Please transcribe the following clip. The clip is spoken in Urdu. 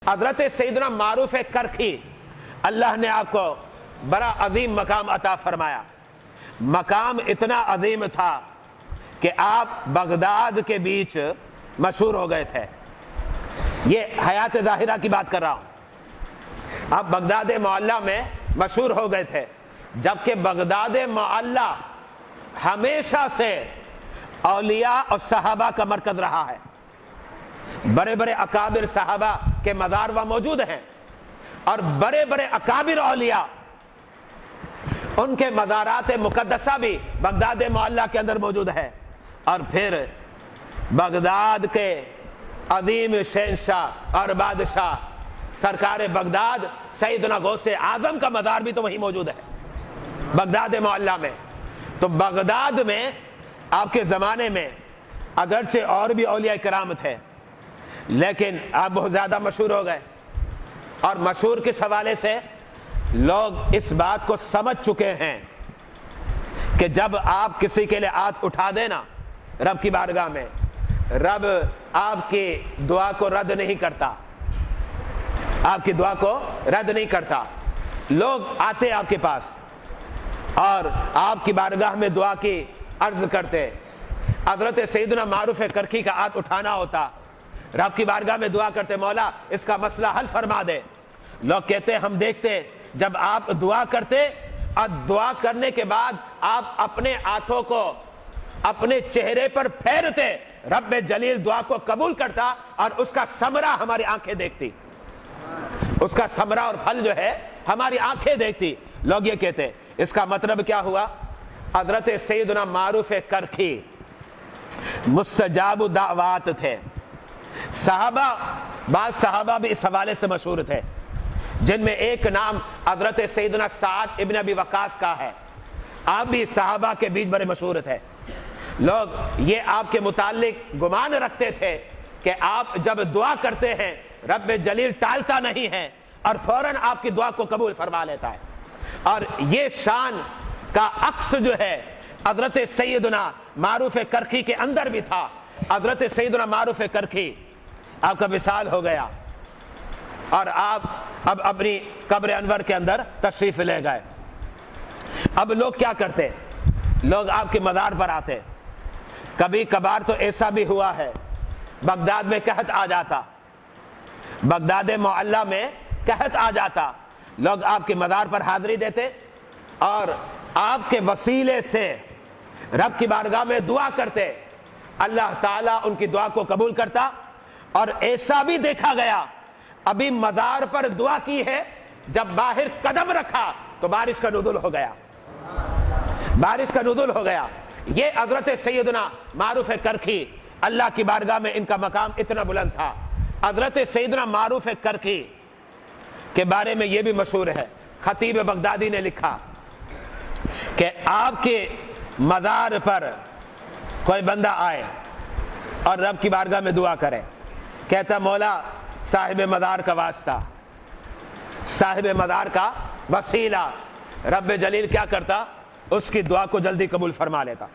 حضرت سیدنا معروف کرخی اللہ نے آپ کو بڑا عظیم مقام عطا فرمایا۔ مقام اتنا عظیم تھا کہ آپ بغداد کے بیچ مشہور ہو گئے تھے۔ یہ حیات ظاہرہ کی بات کر رہا ہوں۔ آپ بغداد معلیٰ میں مشہور ہو گئے تھے، جبکہ بغداد معلیٰ ہمیشہ سے اولیاء اور صحابہ کا مرکز رہا ہے۔ بڑے بڑے اکابر صحابہ کے مزار وہاں موجود ہیں، اور بڑے بڑے اکابر اولیاء ان کے مزارات مقدسہ بھی بغداد معلیٰ کے اندر موجود ہے۔ اور پھر بغداد کے عظیم شہنشاہ اور بادشاہ سرکار بغداد سیدنا غوث اعظم کا مزار بھی تو وہیں موجود ہے، بغداد معلیٰ میں۔ تو بغداد میں آپ کے زمانے میں اگرچہ اور بھی اولیاء کرام تھے، لیکن آپ بہت زیادہ مشہور ہو گئے، اور مشہور کس حوالے سے؟ لوگ اس بات کو سمجھ چکے ہیں کہ جب آپ کسی کے لیے ہاتھ اٹھا دینا رب کی بارگاہ میں، رب آپ کی دعا کو رد نہیں کرتا، آپ کی دعا کو رد نہیں کرتا۔ لوگ آتے آپ کے پاس اور آپ کی بارگاہ میں دعا کی عرض کرتے۔ حضرت سیدنا معروف کرخی کا ہاتھ اٹھانا ہوتا، رب کی بارگاہ میں دعا کرتے، مولا اس کا مسئلہ حل فرما دے۔ لوگ کہتے ہم دیکھتے جب آپ دعا کرتے اور دعا کرنے کے بعد آپ اپنے ہاتھوں کو اپنے چہرے پر پھیرتے، رب جلیل دعا کو قبول کرتا اور اس کا ثمرہ ہماری آنکھیں دیکھتی، اس کا ثمرہ اور پھل جو ہے ہماری آنکھیں دیکھتی۔ لوگ یہ کہتے، اس کا مطلب کیا ہوا؟ حضرت سیدنا معروف کرخی مستجاب دعوات تھے۔ صحابہ، بعض صحابہ بھی اس حوالے سے مشہور تھے، جن میں ایک نام حضرت سیدنا سعد ابن ابی وقاص کا ہے۔ آپ بھی صحابہ کے بیچ بڑے مشہور تھے۔ لوگ یہ آپ کے متعلق گمان رکھتے تھے کہ آپ جب دعا کرتے ہیں رب جلیل ٹالتا نہیں ہے اور فوراً آپ کی دعا کو قبول فرما لیتا ہے۔ اور یہ شان کا عکس جو ہے حضرت سیدنا معروف کرخی کے اندر بھی تھا۔ حضرت سیدنا معروف کرخی آپ کا وصال ہو گیا، اور آپ اب اپنی قبر انور کے اندر تشریف لے گئے۔ اب لوگ کیا کرتے؟ لوگ آپ کے مزار پر آتے۔ کبھی کبھار تو ایسا بھی ہوا ہے بغداد میں قحط آ جاتا، بغداد معلیٰ میں قحط آ جاتا، لوگ آپ کے مزار پر حاضری دیتے اور آپ کے وسیلے سے رب کی بارگاہ میں دعا کرتے، اللہ تعالیٰ ان کی دعا کو قبول کرتا۔ اور ایسا بھی دیکھا گیا، ابھی مزار پر دعا کی ہے، جب باہر قدم رکھا تو بارش کا نزول ہو گیا، بارش کا نزول ہو گیا۔ یہ حضرت سیدنا معروف کرخی، اللہ کی بارگاہ میں ان کا مقام اتنا بلند تھا۔ حضرت سیدنا معروف کرخی کے بارے میں یہ بھی مشہور ہے، خطیب بغدادی نے لکھا کہ آپ کے مزار پر کوئی بندہ آئے اور رب کی بارگاہ میں دعا کرے، کہتا مولا صاحب مزار کا واسطہ، صاحب مزار کا وسیلہ، رب جلیل کیا کرتا؟ اس کی دعا کو جلدی قبول فرما لیتا۔